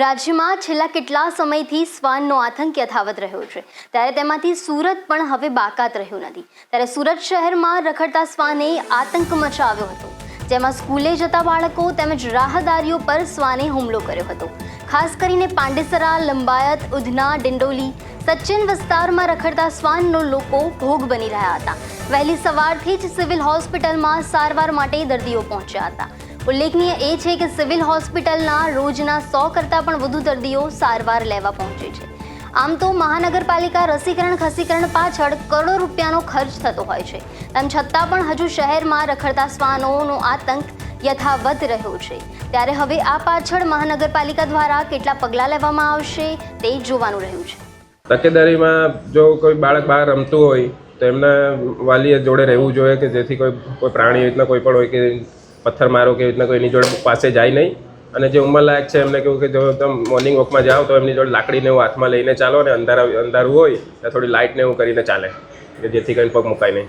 રાજ્યમાં છેલ્લા કેટલા સમયથી શ્વાનનો આતંક યથાવત રહ્યો છે, ત્યારે તેમાંથી સુરત પણ હવે બાકાત રહ્યું નથી। ત્યારે સુરત શહેરમાં રખડતા શ્વાને આતંક મચાવ્યો હતો, જેમાં સ્કૂલે જતા બાળકો તેમજ રાહદારીઓ પર શ્વાને હુમલો કર્યો હતો। ખાસ કરીને પાંડેસરા, લંબાયત, ઉધના, ડિંડોલી, સચિન વિસ્તારમાં રખડતા શ્વાનનો લોકો ભોગ બની રહ્યા હતા। વહેલી સવારથી જ સિવિલ હોસ્પિટલમાં સારવાર માટે દર્દીઓ પહોંચ્યા હતા। ઉલ્લેખનીય એ છે કે સિવિલ હોસ્પિટલના રોજના 100 કરતાં પણ વધુ દર્દીઓ સારવાર લેવા પહોંચે છે। આમ તો મહાનગરપાલિકા રસીકરણ ખસીકરણ પાછળ કરોડો રૂપિયાનો ખર્ચ થતો હોય છે, તેમ છતાં પણ હજુ શહેરમાં રખડતા શ્વાનોનો આતંક યથાવત રહ્યો છે। ત્યારે હવે આ પાછળ મહાનગરપાલિકા દ્વારા કેટલા પગલાં લેવામાં આવશે તે જોવાનું રહ્યું છે। તકેદારીમાં જો કોઈ બાળક બહાર રમતું હોય તો એમના વાલીએ જોડે રહેવું જોઈએ કે જેથી કોઈ પ્રાણી રીતના કોઈ પણ હોય કે પથ્થર મારો કે રીતના કોઈ એની જોડે પાસે જાય નહીં। અને જે ઉંમરલાયક છે એમને કહ્યું કે જો તમે મોર્નિંગ વોકમાં જાઓ તો એમની જોડે લાકડીને એવું હાથમાં લઈને ચાલો, અને અંધારું હોય ત્યાં થોડી લાઇટને એવું કરીને ચાલે કે જેથી કરીને પગ મુકાય નહીં।